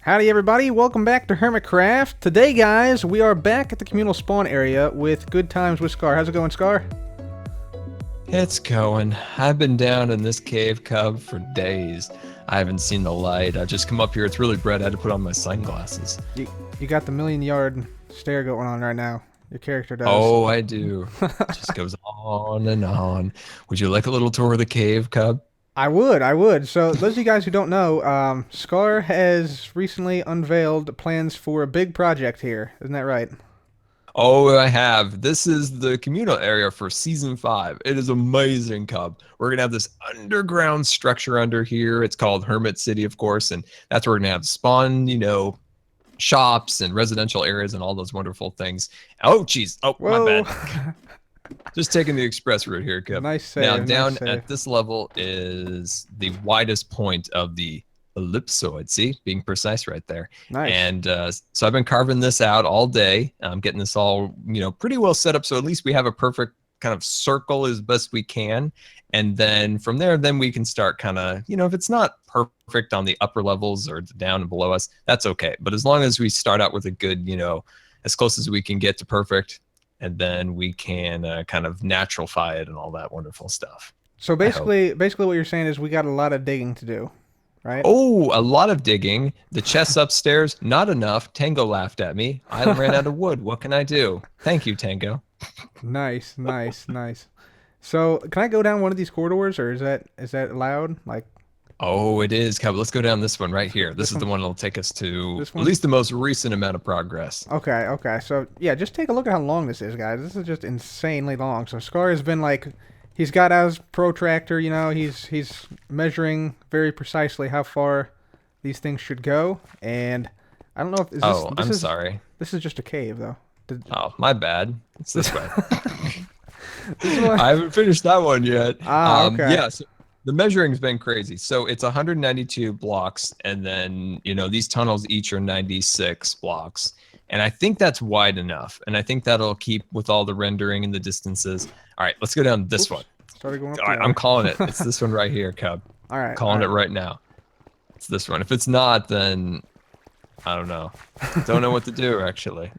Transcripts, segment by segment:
Howdy everybody, welcome back to Hermitcraft. Today guys, we are back at the communal spawn area with Good Times with Scar. How's it going, Scar? It's going. I've been down in this cave cub for days. I haven't seen the light. I just come up here. It's really bright. I had to put on my sunglasses. You got the million-yard stare going on right now. Your character does. Oh, I do. It just goes on and on. Would you like a little tour of the cave cub? I would. So, those of you guys who don't know, Scar has recently unveiled plans for a big project here. Isn't that right? Oh, I have. This is the communal area for season 5. It is amazing, Cub. We're gonna have this underground structure under here. It's called Hermit City, of course, and that's where we're gonna have spawn, shops and residential areas and all those wonderful things. Oh, geez. Oh, Whoa. my bad. Just taking the express route here, Cub. Nice save. Now, down nice save. at this level is the widest point of the ellipsoid. See, being precise right there. Nice. And so I've been carving this out all day. I'm getting this all, pretty well set up. So at least we have a perfect kind of circle as best we can. And then from there, then we can start kind of, if it's not perfect on the upper levels or down and below us, that's okay. But as long as we start out with a good, as close as we can get to perfect, and then we can kind of naturalify it and all that wonderful stuff. So basically what you're saying is we got a lot of digging to do, right? Oh, a lot of digging. The chests upstairs, not enough. Tango laughed at me. I ran out of wood. What can I do? Thank you, Tango. Nice. So can I go down one of these corridors, or is that allowed? Oh, it is, Cub. Let's go down this one right here. This is the one that'll take us to at least the most recent amount of progress. Okay. So yeah, just take a look at how long this is, guys. This is just insanely long. So Scar has been he's got out his protractor. He's measuring very precisely how far these things should go, and I don't know if I'm sorry. This is just a cave, though. Oh, my bad. It's this way. I haven't finished that one yet. Okay. Yeah. So the measuring's been crazy. So it's 192 blocks, and then these tunnels each are 96 blocks, and I think that's wide enough, and I think that'll keep with all the rendering and the distances. All right, let's go down this one. Started going up. All right, I'm calling it. It's this one right here, Cub. All right. Calling it right now. It's this one. If it's not, then I don't know. Don't know what to do actually.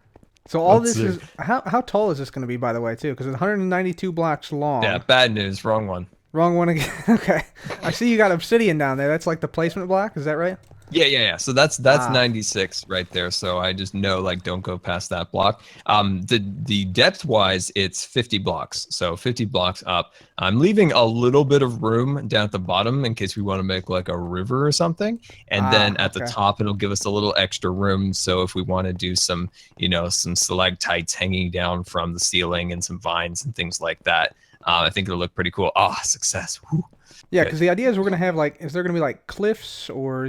So all this is how tall is this going to be, by the way, too? Because it's 192 blocks long. Yeah, bad news. Wrong one. Wrong one again. Okay. I see you got obsidian down there. That's like the placement block. Is that right? Yeah. So that's 96 right there. So I just know don't go past that block. The depth wise, it's 50 blocks. So 50 blocks up. I'm leaving a little bit of room down at the bottom in case we want to make like a river or something. And then at the top, it'll give us a little extra room. So if we want to do some, some stalactites hanging down from the ceiling and some vines and things like that. I think it'll look pretty cool. Success. Woo. Yeah, because the idea is we're going to have is there going to be cliffs, or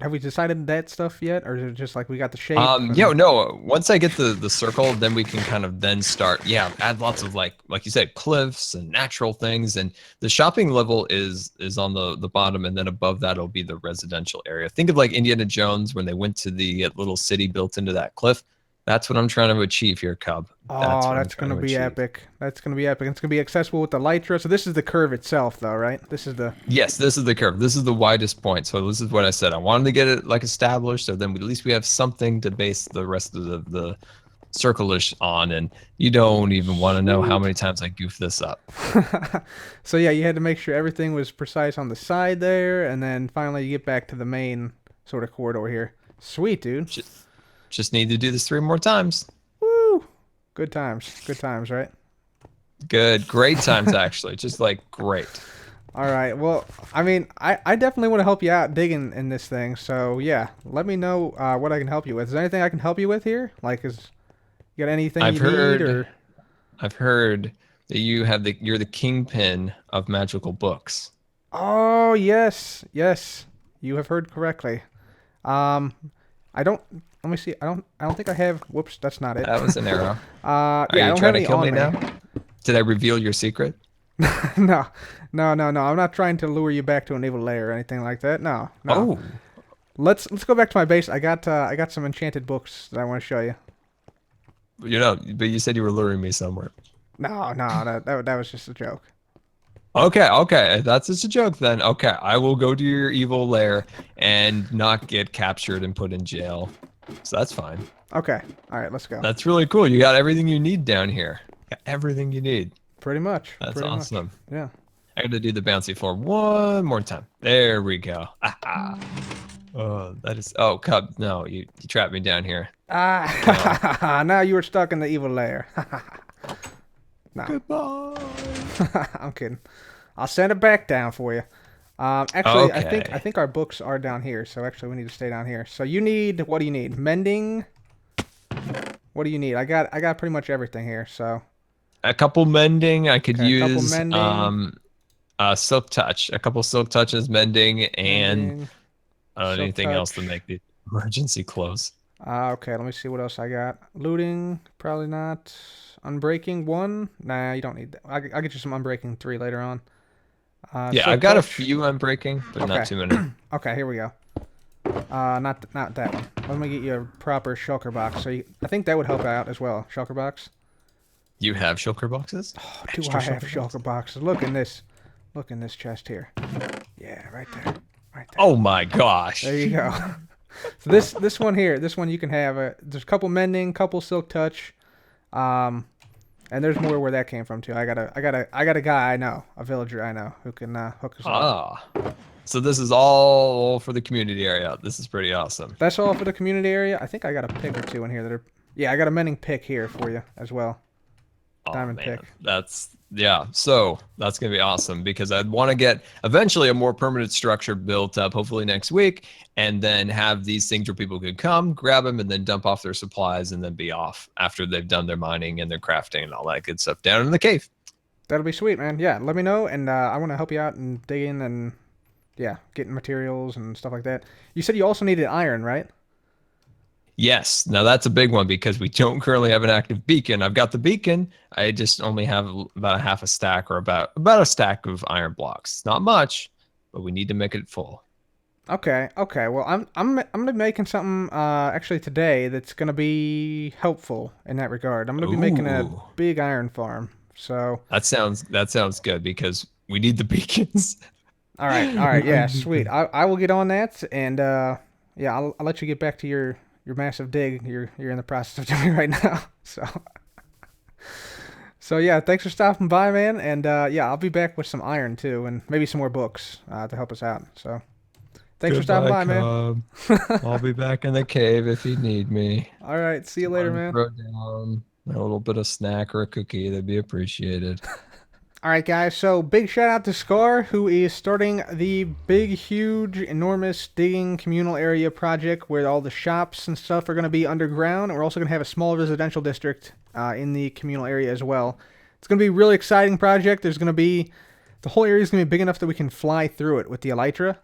have we decided that stuff yet? Or is it just we got the shape? No, once I get the circle, then we can kind of then start, add lots of like you said, cliffs and natural things. And the shopping level is on the bottom, and then above that will be the residential area. Think of Indiana Jones when they went to the little city built into that cliff. That's what I'm trying to achieve here, Cub. That's going to be epic. That's going to be epic. It's going to be accessible with the Lytra. So this is the curve itself, though, right? Yes, this is the curve. This is the widest point. So this is what I said. I wanted to get it established, so then at least we have something to base the rest of the circle-ish on. And you don't even want to know how many times I goofed this up. So yeah, you had to make sure everything was precise on the side there, and then finally you get back to the main sort of corridor here. Sweet, dude. Just need to do this 3 more times. Woo! Good times, right? Great times actually. Just great. All right. Well, I mean, I definitely want to help you out digging in this thing. So yeah, let me know what I can help you with. Is there anything I can help you with here? You got anything you need? Or I've heard that you're the kingpin of magical books. Oh yes, you have heard correctly. I don't. Let me see. I don't think I have. Whoops, that's not it. That was an arrow. Are you trying to kill me now? Did I reveal your secret? No. I'm not trying to lure you back to an evil lair or anything like that. No. Oh. Let's go back to my base. I got some enchanted books that I want to show you. But you said you were luring me somewhere. No, that was just a joke. Okay, okay. If that's just a joke then. Okay, I will go to your evil lair and not get captured and put in jail. So that's fine. Okay. All right, let's go. That's really cool. You got everything you need down here. Got everything you need. Pretty much. That's Pretty much. awesome. Yeah. I got to do the bouncy floor one more time. There we go. Ah, oh, that is. Oh, Cub. No, you trapped me down here. Ah, now you were stuck in the evil lair. No, Goodbye. I'm kidding. I'll send it back down for you. Actually, Okay. I think our books are down here, so actually we need to stay down here. So you need, what do you need? Mending. What do you need? I got pretty much everything here. So A couple mending. I could okay, a couple use mending, silk touch. A couple silk touches, mending, and mending, I don't know silk anything else to touch. make the emergency close. Okay, let me see what else I got. Looting, probably not. Unbreaking 1? Nah, you don't need that. I'll get you some Unbreaking 3 later on. Yeah, I've Silk got a touch. few unbreaking, but not Okay. too many. Okay, here we go. Not that one. Let me get you a proper shulker box. I think that would help out as well. Shulker box. You have shulker boxes? Oh, do Extra I have shulker shulker boxes? Look in this. Look in this chest here. Yeah, right there. Right there. Oh my gosh. There you go. So this one here, this one you can have. There's a couple mending, couple silk touch, and there's more where that came from too. I got a guy I know, a villager I know who can hook us up. Ah. So this is all for the community area. This is pretty awesome. That's all for the community area. I think I got a pick or two in here that are. Yeah, I got a mending pick here for you as well. Oh Diamond man, pick. yeah. So that's gonna be awesome because I'd want to get eventually a more permanent structure built up, hopefully next week, and then have these things where people could come, grab them, and then dump off their supplies and then be off after they've done their mining and their crafting and all that good stuff down in the cave. That'll be sweet, man. Yeah, let me know, and I want to help you out and dig in and yeah, getting materials and stuff like that. You said you also needed iron, right? Yes, now that's a big one because we don't currently have an active beacon. I've got the beacon. I just only have about a half a stack or about a stack of iron blocks. Not much, but we need to make it full. Okay, okay. Well, I'm gonna be making something actually today that's gonna be helpful in that regard. I'm gonna be making a Ooh, big iron farm. So, that sounds good because we need the beacons. all right, yeah, sweet. I will get on that, and yeah, I'll let you get back to your massive dig you're in the process of doing right now. So yeah, thanks for stopping by, man, and yeah, I'll be back with some iron too, and maybe some more books to help us out. So, thanks for stopping Goodbye, by, man. Cub. I'll be back in the cave if you need me. All right, see you later, Want to man. throw down a little bit of snack or a cookie, that'd be appreciated. All right, guys. So big shout out to Scar, who is starting the big, huge, enormous digging communal area project where all the shops and stuff are going to be underground. And we're also going to have a small residential district in the communal area as well. It's going to be a really exciting project. There's going to be the whole area is going to be big enough that we can fly through it with the elytra.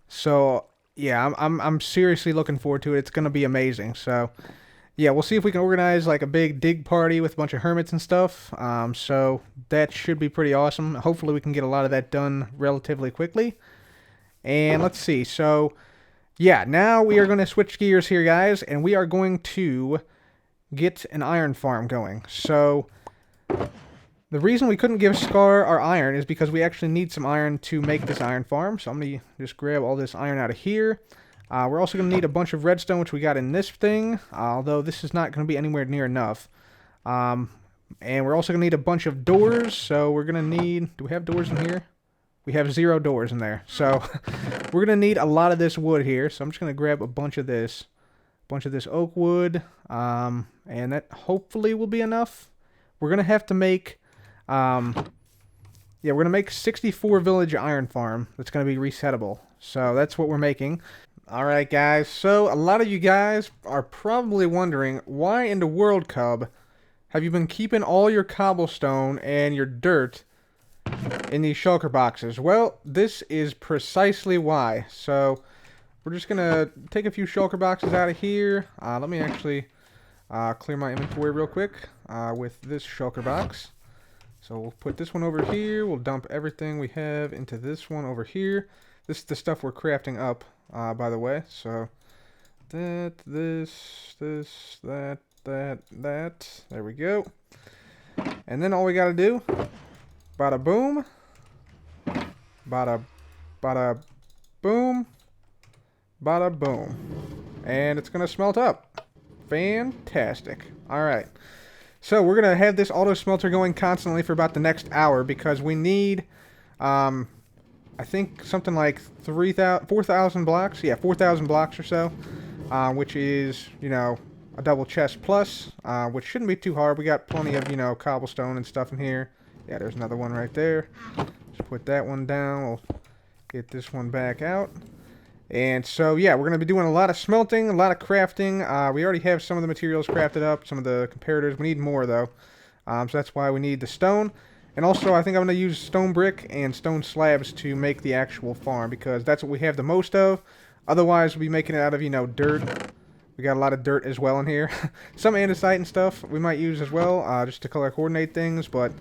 So yeah, I'm seriously looking forward to it. It's going to be amazing. So. Yeah, we'll see if we can organize like a big dig party with a bunch of hermits and stuff. So that should be pretty awesome. Hopefully we can get a lot of that done relatively quickly. And let's see. So yeah, now we are going to switch gears here, guys, and we are going to get an iron farm going. So the reason we couldn't give Scar our iron is because we actually need some iron to make this iron farm. So I'm going to just grab all this iron out of here. We're also going to need a bunch of redstone, which we got in this thing, although this is not going to be anywhere near enough. And we're also going to need a bunch of doors, so we're going to need... Do we have doors in here? We have 0 doors in there. So we're going to need a lot of this wood here, so I'm just going to grab a bunch of this. Oak wood, and that hopefully will be enough. We're going to have to make... yeah, we're going to make 64 village iron farm that's going to be resettable. So that's what we're making. Alright guys, so a lot of you guys are probably wondering, why in the world, Cub, have you been keeping all your cobblestone and your dirt in these shulker boxes? Well, this is precisely why. So, we're just going to take a few shulker boxes out of here. Let me actually clear my inventory real quick with this shulker box. So we'll put this one over here, we'll dump everything we have into this one over here. This is the stuff we're crafting up. By the way, so that, that. There we go. And then all we gotta do, bada boom, Bada, bada, boom. Bada, boom. And it's going to smelt up. Fantastic. Alright. So we're going to have this auto smelter going constantly for about the next hour because we need, I think something like 4,000 blocks. Yeah, 4,000 blocks or so. Which is, you know, a double chest plus, which shouldn't be too hard. We got plenty of, you know, cobblestone and stuff in here. Yeah, there's another one right there. Just put that one down. We'll get this one back out. And so, yeah, we're going to be doing a lot of smelting, a lot of crafting. We already have some of the materials crafted up, some of the comparators. We need more, though. So that's why we need the stone. And also, I think I'm going to use stone brick and stone slabs to make the actual farm, because that's what we have the most of. Otherwise, we'll be making it out of, you know, dirt. We got a lot of dirt as well in here. Some andesite and stuff we might use as well, just to color coordinate things. But,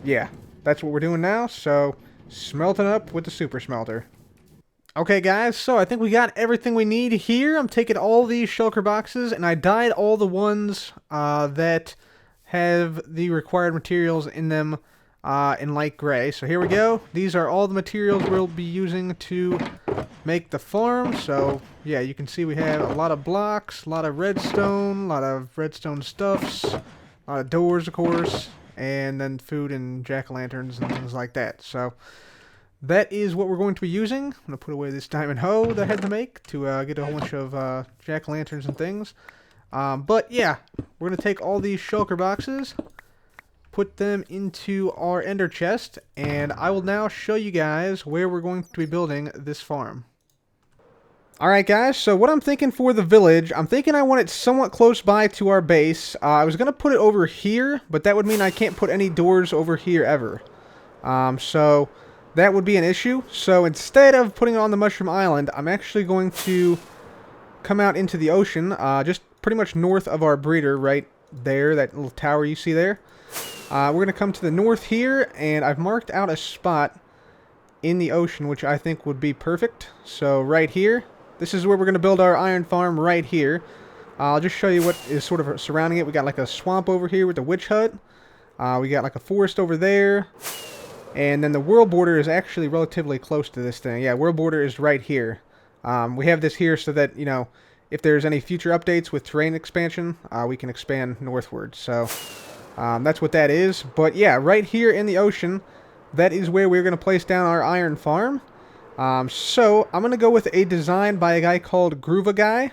yeah, that's what we're doing now. So, smelting up with the super smelter. Okay, guys, so I think we got everything we need here. I'm taking all these shulker boxes, and I dyed all the ones that have the required materials in them in light gray. So here we go. These are all the materials we'll be using to make the farm. So, yeah, you can see we have a lot of blocks, a lot of redstone, a lot of redstone stuffs, a lot of doors, of course, and then food and jack-o'-lanterns and things like that. So that is what we're going to be using. I'm going to put away this diamond hoe that I had to make to get a whole bunch of jack-o'-lanterns and things. But yeah, we're going to take all these shulker boxes, put them into our ender chest, and I will now show you guys where we're going to be building this farm. Alright guys, so what I'm thinking for the village, I'm thinking I want it somewhat close by to our base. I was going to put it over here, but that would mean I can't put any doors over here ever. So that would be an issue. So instead of putting it on the Mushroom Island, I'm actually going to come out into the ocean, just pretty much north of our breeder right there, that little tower you see there. We're going to come to the north here, and I've marked out a spot in the ocean, which I think would be perfect. So right here, this is where we're going to build our iron farm right here. I'll just show you what is sort of surrounding it. We got like a swamp over here with the witch hut. We got like a forest over there. And then the world border is actually relatively close to this thing. Yeah, world border is right here. We have this here so that, you know, if there's any future updates with terrain expansion, we can expand northward. So that's what that is. But yeah, right here in the ocean, that is where we're going to place down our iron farm. So I'm going to go with a design by a guy called Groova Guy.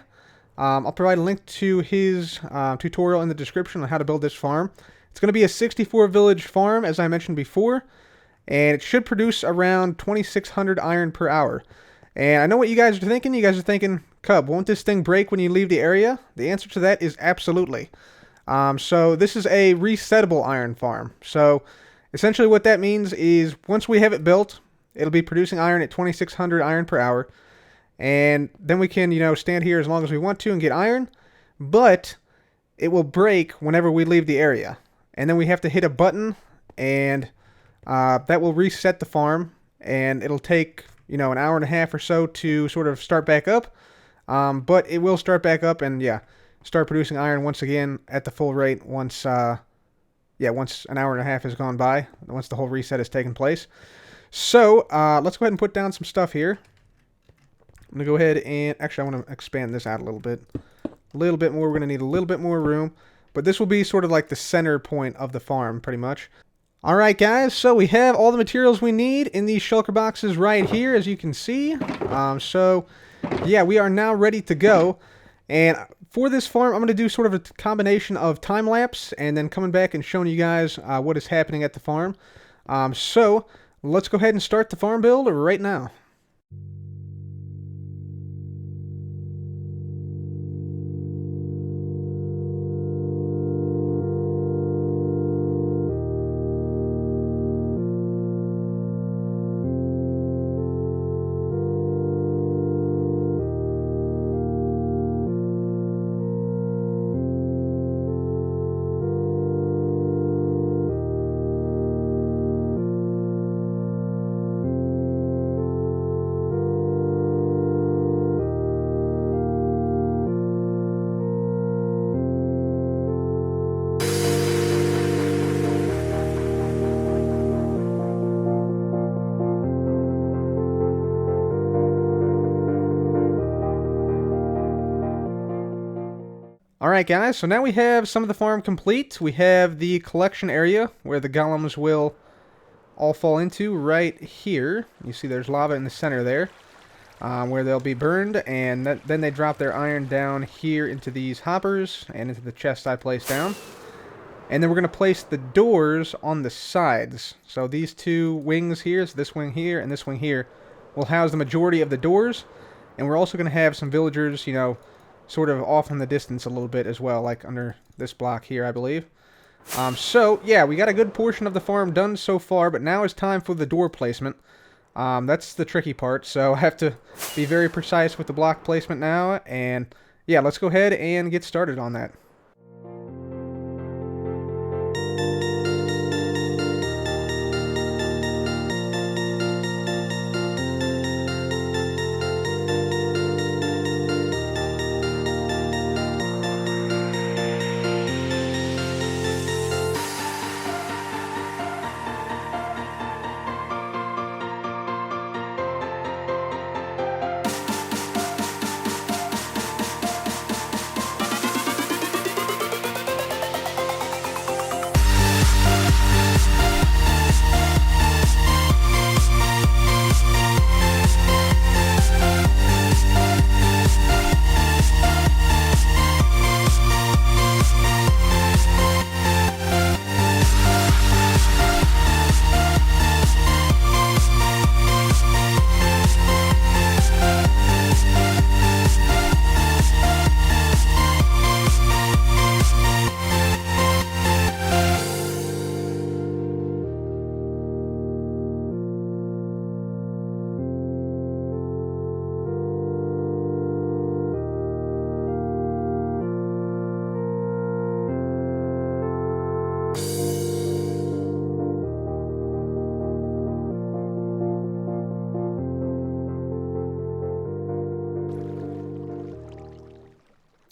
I'll provide a link to his tutorial in the description on how to build this farm. It's going to be a 64 village farm, as I mentioned before, and it should produce around 2,600 iron per hour. And I know what you guys are thinking. You guys are thinking, Cub, won't this thing break when you leave the area? The answer to that is absolutely. So this is a resettable iron farm. So essentially what that means is once we have it built, it'll be producing iron at 2,600 iron per hour. And then we can, you know, stand here as long as we want to and get iron. But it will break whenever we leave the area. And then we have to hit a button, and that will reset the farm. And it'll take, you know, an hour and a half or so to sort of start back up. But it will start back up and, yeah, start producing iron once again at the full rate once, once an hour and a half has gone by, once the whole reset has taken place. So, let's go ahead and put down some stuff here. I'm going to go ahead and, actually, I want to expand this out a little bit. A little bit more. We're going to need a little bit more room. But this will be sort of like the center point of the farm, pretty much. Alright guys, so we have all the materials we need in these shulker boxes right here, as you can see. So, yeah, we are now ready to go. And for this farm, I'm going to do sort of a combination of time-lapse and then coming back and showing you guys what is happening at the farm. So, let's go ahead and start the farm build right now. Alright guys, so now we have some of the farm complete. We have the collection area where the golems will all fall into right here. You see there's lava in the center there, where they'll be burned, and then they drop their iron down here into these hoppers and into the chest I placed down. And then we're going to place the doors on the sides. So these two wings here, so this wing here and this wing here, will house the majority of the doors. And we're also going to have some villagers, you know, sort of off in the distance a little bit as well, like under this block here, I believe. So, yeah, we got a good portion of the farm done so far, but now it's time for the door placement. That's the tricky part, so I have to be very precise with the block placement now. And, yeah, let's go ahead and get started on that.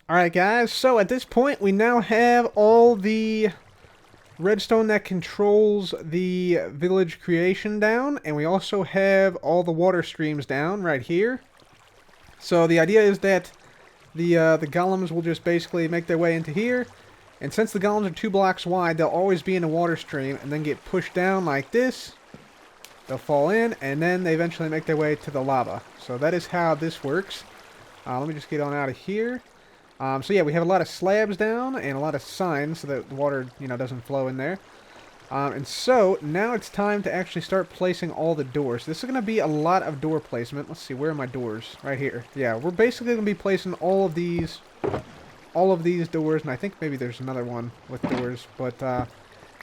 Alright guys, so at this point we now have all the redstone that controls the village creation down, and we also have all the water streams down right here. So the idea is that the golems will just basically make their way into here, and since the golems are 2 blocks wide, they'll always be in a water stream and then get pushed down like this. They'll fall in, and then they eventually make their way to the lava. So that is how this works. Let me just get on out of here. So yeah, we have a lot of slabs down and a lot of signs so that the water, you know, doesn't flow in there. And so now it's time to actually start placing all the doors. This is going to be a lot of door placement. Let's see, where are my doors? Right here. Yeah, we're basically going to be placing all of these doors, and I think maybe there's another one with doors, but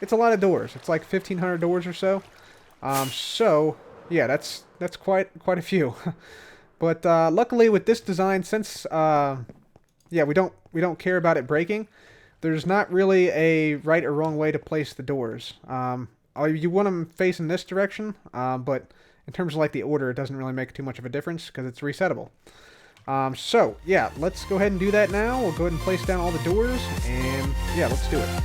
it's a lot of doors. It's like 1,500 doors or so. So yeah, that's quite a few. But luckily with this design, since yeah, we don't care about it breaking, there's not really a right or wrong way to place the doors. You want them facing this direction, but in terms of like the order, it doesn't really make too much of a difference because it's resettable. So yeah, let's go ahead and do that now. We'll go ahead and place down all the doors, and yeah, let's do it.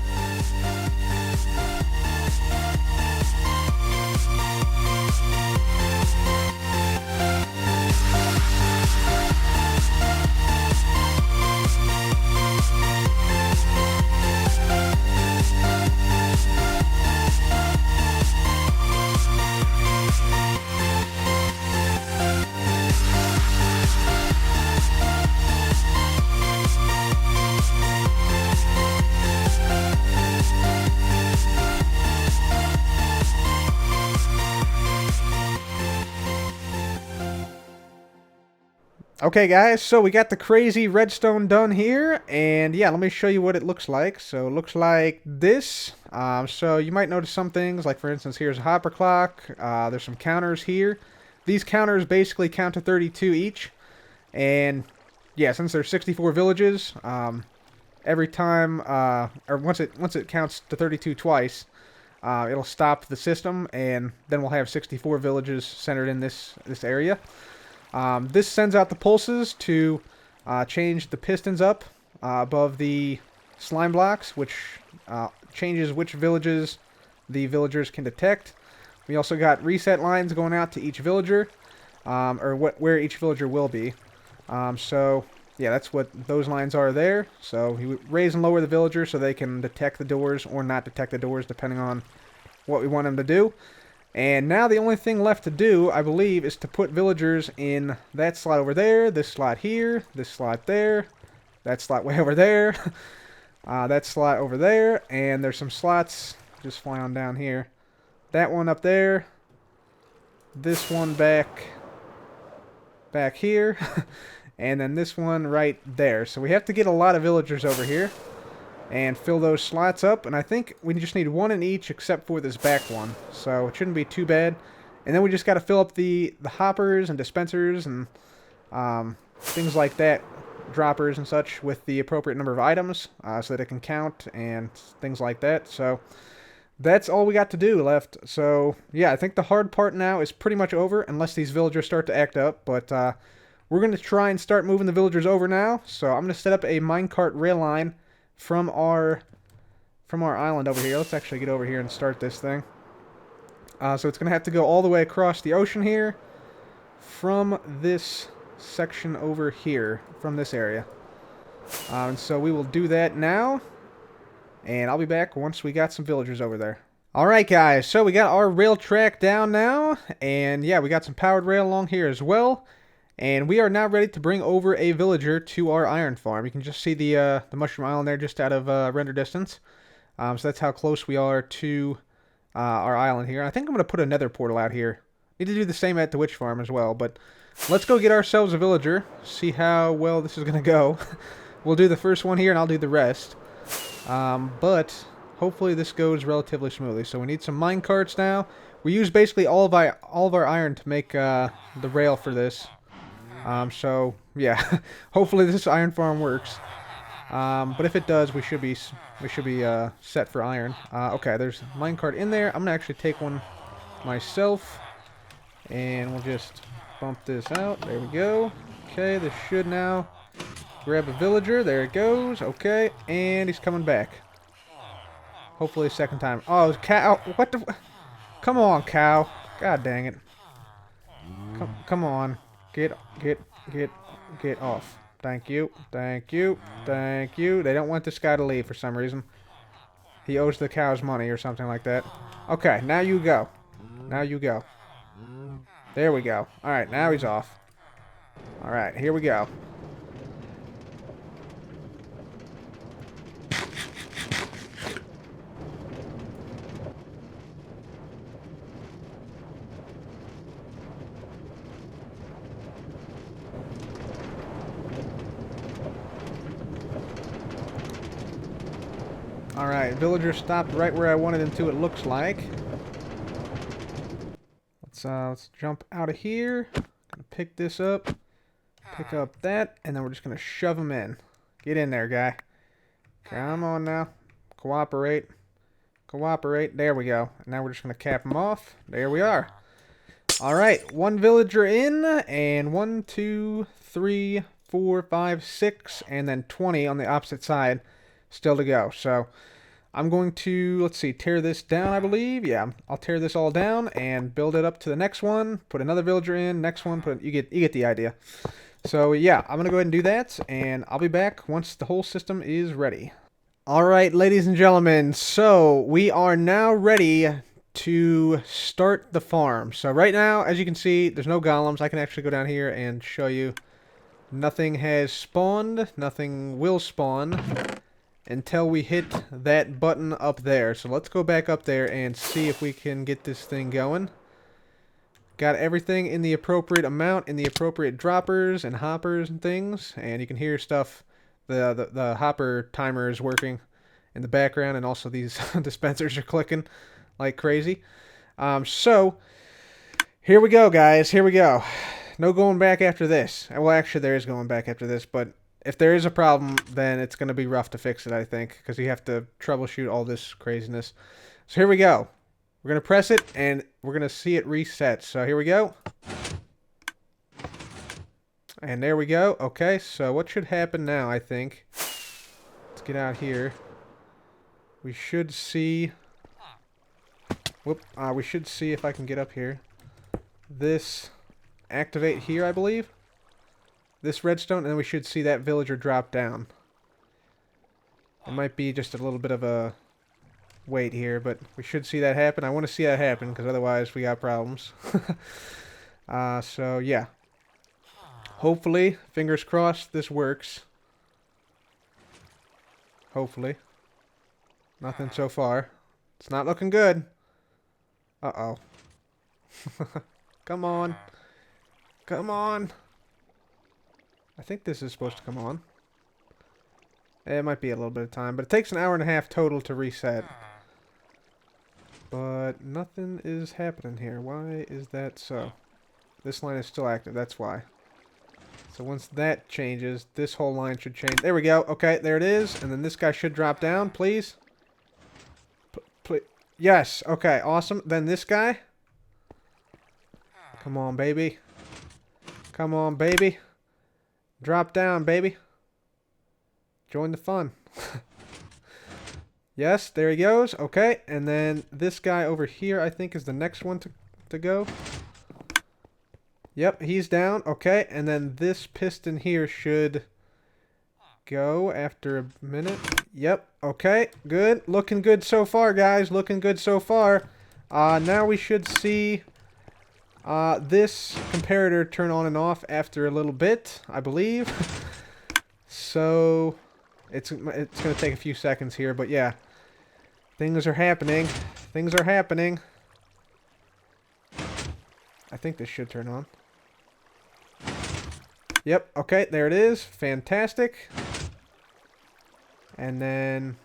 Okay guys, so we got the crazy redstone done here, and yeah, let me show you what it looks like. So it looks like this. So you might notice some things, like for instance, here's a hopper clock. There's some counters here. These counters basically count to 32 each, and yeah, since there's 64 villages, every time, or once it counts to 32 twice, it'll stop the system, and then we'll have 64 villages centered in this area. This sends out the pulses to change the pistons up above the slime blocks, which changes which villages the villagers can detect. We also got reset lines going out to each villager, or where each villager will be. So Yeah, that's what those lines are there. So you raise and lower the villagers so they can detect the doors or not detect the doors depending on what we want them to do. And now the only thing left to do, I believe, is to put villagers in that slot over there, this slot here, this slot there, that slot way over there, that slot over there, and there's some slots just fly on down here. That one up there, this one back here, and then this one right there. So we have to get a lot of villagers over here and fill those slots up, and I think we just need one in each except for this back one, so it shouldn't be too bad. And then we just got to fill up the hoppers and dispensers and things like that, droppers and such, with the appropriate number of items so that it can count and things like that. So that's all we got to do left. So yeah, I think the hard part now is pretty much over unless these villagers start to act up, but we're going to try and start moving the villagers over now. So I'm going to set up a minecart rail line from our island over here. Let's actually get over here and start this thing. So it's going to have to go all the way across the ocean here from this section over here, from this area. And so we will do that now, and I'll be back once we got some villagers over there. Alright guys, so we got our rail track down now, and yeah, we got some powered rail along here as well. And we are now ready to bring over a villager to our iron farm. You can just see the mushroom island there just out of render distance. So that's how close we are to our island here. I think I'm going to put a nether portal out here. Need to do the same at the witch farm as well. But let's go get ourselves a villager. See how well this is going to go. We'll do the first one here and I'll do the rest. But hopefully this goes relatively smoothly. So we need some mine carts now. We use basically all of our iron to make the rail for this. So yeah, hopefully this iron farm works. But if it does, we should be set for iron. Okay, there's a minecart in there. I'm gonna actually take one myself, and we'll just bump this out. There we go. Okay, this should now grab a villager. There it goes. Okay, and he's coming back. Hopefully a second time. Oh, cow! What the? Come on, cow! God dang it! Come on. Get off. Thank you. Thank you. Thank you. They don't want this guy to leave for some reason. He owes the cows money or something like that. Okay, now you go. Now you go. There we go. Alright, now he's off. Alright, here we go. Alright, villager stopped right where I wanted him to, it looks like. Let's jump out of here. Gonna pick this up. Pick up that, and then we're just gonna shove him in. Get in there, guy. Come on now. Cooperate. Cooperate. There we go. Now we're just gonna cap him off. There we are. Alright, one villager in, and 1, 2, 3, 4, 5, 6, and then 20 on the opposite side still to go. So I'm going to, let's see, tear this down, I believe. Yeah, I'll tear this all down and build it up to the next one. Put another villager in, next one, you get the idea. So yeah, I'm going to go ahead and do that, and I'll be back once the whole system is ready. Alright, ladies and gentlemen, so we are now ready to start the farm. So right now, as you can see, there's no golems. I can actually go down here and show you. Nothing has spawned. Nothing will spawn until we hit that button up there. So let's go back up there and see if we can get this thing going. Got everything in the appropriate amount, in the appropriate droppers and hoppers and things. And you can hear stuff. The hopper timer is working in the background, and also these dispensers are clicking like crazy. So here we go, guys. Here we go. No going back after this. Well, actually, there is going back after this, but if there is a problem, then it's going to be rough to fix it, I think, because you have to troubleshoot all this craziness. So here we go. We're going to press it, and we're going to see it reset. So here we go. And there we go. Okay, so what should happen now, I think? Let's get out here. We should see... we should see if I can get up here. This activate here, I believe. this redstone, and then we should see that villager drop down. It might be just a little bit of a wait here, but we should see that happen. I want to see that happen, because otherwise we got problems. So, yeah. Hopefully, fingers crossed, this works. Hopefully. Nothing so far. It's not looking good. Uh-oh. Come on. Come on. I think this is supposed to come on. It might be a little bit of time, but it takes an hour and a half total to reset. But nothing is happening here. Why is that so? This line is still active, that's why. So once that changes, this whole line should change. There we go. Okay, there it is. And then this guy should drop down, please. Yes. Okay, awesome. Then this guy. Come on, baby. Come on, baby. Drop down, baby. Join the fun. Yes, there he goes. Okay, and then this guy over here, I think, is the next one to go. Yep, he's down. Okay, and then this piston here should go after a minute. Yep, okay, good. Looking good so far, guys. Looking good so far. Now we should see this comparator turn on and off after a little bit, I believe. So, it's going to take a few seconds here, but yeah. Things are happening. Things are happening. I think this should turn on. Yep, okay, there it is. Fantastic. And then...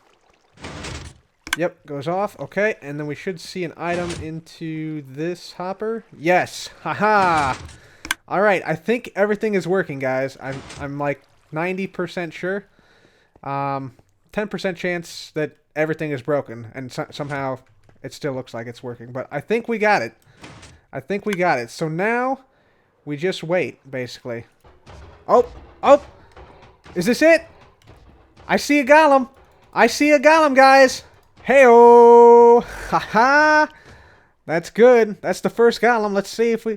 Yep, goes off. Okay, and then we should see an item into this hopper. Yes! Haha! Alright, I think everything is working, guys. I'm like 90% sure. 10% chance that everything is broken, and somehow it still looks like it's working. But I think we got it. I think we got it. So now, we just wait, basically. Oh! Oh! Is this it? I see a golem! I see a golem, guys! Hey-oh! Haha! That's good. That's the first golem. Let's see if we...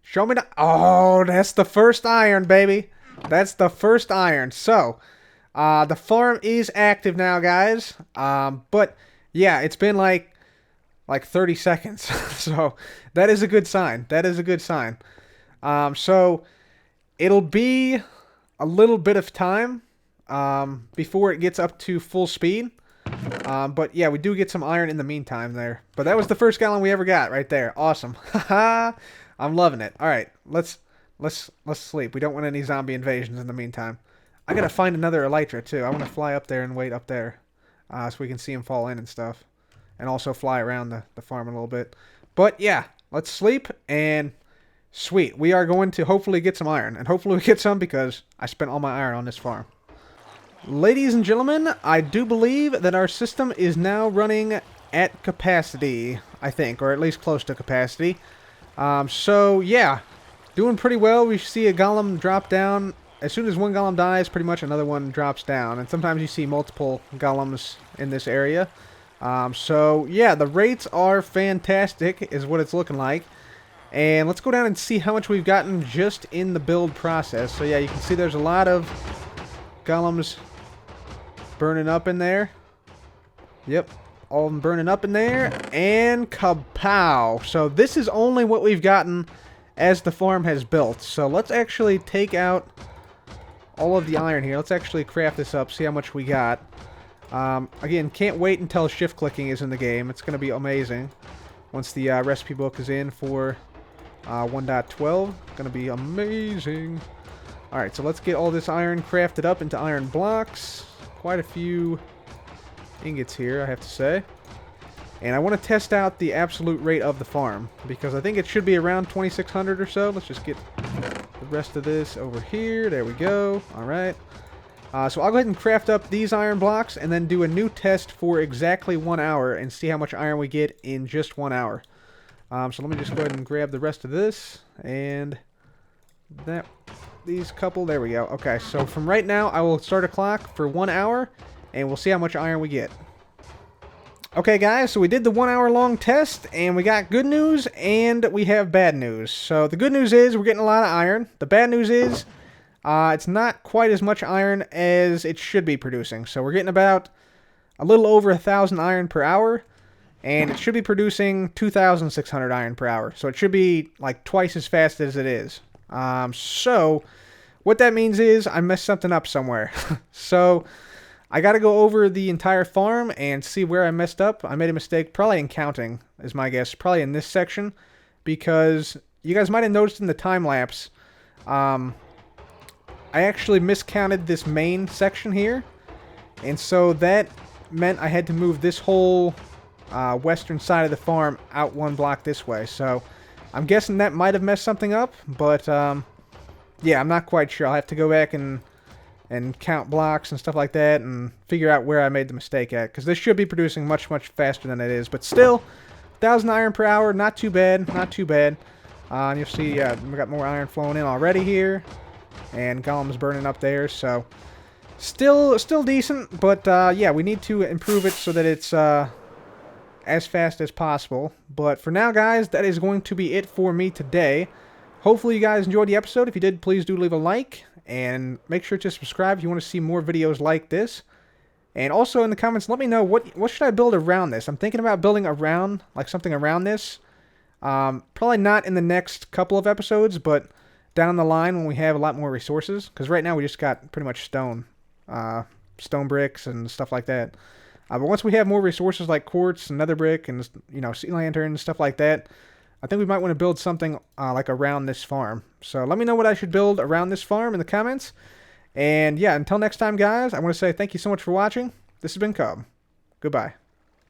Show me the... Oh, that's the first iron, baby. That's the first iron. So, the farm is active now, guys. But, yeah, it's been like 30 seconds. So, that is a good sign. That is a good sign. So, it'll be a little bit of time before it gets up to full speed. But yeah, we do get some iron in the meantime there. But that was the first gallon we ever got right there. Awesome. Haha. I'm loving it. All right, let's sleep. We don't want any zombie invasions in the meantime. I gotta find another elytra too. I want to fly up there and wait up there, so we can see him fall in and stuff, and also fly around the farm a little bit. But yeah, let's sleep and sweet. We are going to hopefully get some iron, and hopefully we get some because I spent all my iron on this farm. Ladies and gentlemen, I do believe that our system is now running at capacity, I think, or at least close to capacity. So, yeah, doing pretty well. We see a golem drop down. As soon as one golem dies, pretty much another one drops down. And sometimes you see multiple golems in this area. So, yeah, the rates are fantastic, is what it's looking like. And let's go down and see how much we've gotten just in the build process. So, yeah, you can see there's a lot of golems burning up in there. Yep, all of them burning up in there. And kapow! So this is only what we've gotten as the farm has built. So let's actually take out all of the iron here. Let's actually craft this up, see how much we got. Again, can't wait until shift clicking is in the game. It's going to be amazing. Once the recipe book is in for 1.12. Going to be amazing. Alright, so let's get all this iron crafted up into iron blocks. Quite a few ingots here, I have to say. And I want to test out the absolute rate of the farm, because I think it should be around 2,600 or so. Let's just get the rest of this over here. There we go. Alright. So I'll go ahead and craft up these iron blocks, and then do a new test for exactly 1 hour, and see how much iron we get in just 1 hour. So let me just go ahead and grab the rest of this, and that... these couple, there we go. Okay, so from right now, I will start a clock for 1 hour, and we'll see how much iron we get. Okay, guys, so we did the 1 hour long test, and we got good news, and we have bad news. So the good news is we're getting a lot of iron. The bad news is It's not quite as much iron as it should be producing. So we're getting about a little over 1,000 iron per hour, and it should be producing 2,600 iron per hour. So it should be like twice as fast as it is. So what that means is I messed something up somewhere. So I got to go over the entire farm and see where I messed up. I made a mistake, probably in counting, is my guess. Probably in this section, because you guys might have noticed in the time lapse, I actually miscounted this main section here, and so that meant I had to move this whole western side of the farm out one block this way. So I'm guessing that might have messed something up, but yeah, I'm not quite sure. I'll have to go back and count blocks and stuff like that and figure out where I made the mistake at, because this should be producing much faster than it is. But still, 1,000 iron per hour, not too bad, not too bad. And you'll see, yeah, we got more iron flowing in already here, and Golem's burning up there. So still decent, but yeah, we need to improve it so that it's as fast as possible. But for now, guys, that is going to be it for me today. Hopefully you guys enjoyed the episode. If you did, please do leave a like, and make sure to subscribe if you want to see more videos like this. And also in the comments, let me know what should I build around this. I'm thinking about building around, like something around this. Probably not in the next couple of episodes, but down the line when we have a lot more resources. Because right now we just got pretty much stone bricks and stuff like that. But once we have more resources like quartz and nether brick and, you know, sea lantern and stuff like that, I think we might want to build something like around this farm. So let me know what I should build around this farm in the comments. And yeah, until next time, guys, I want to say thank you so much for watching. This has been Cub. Goodbye.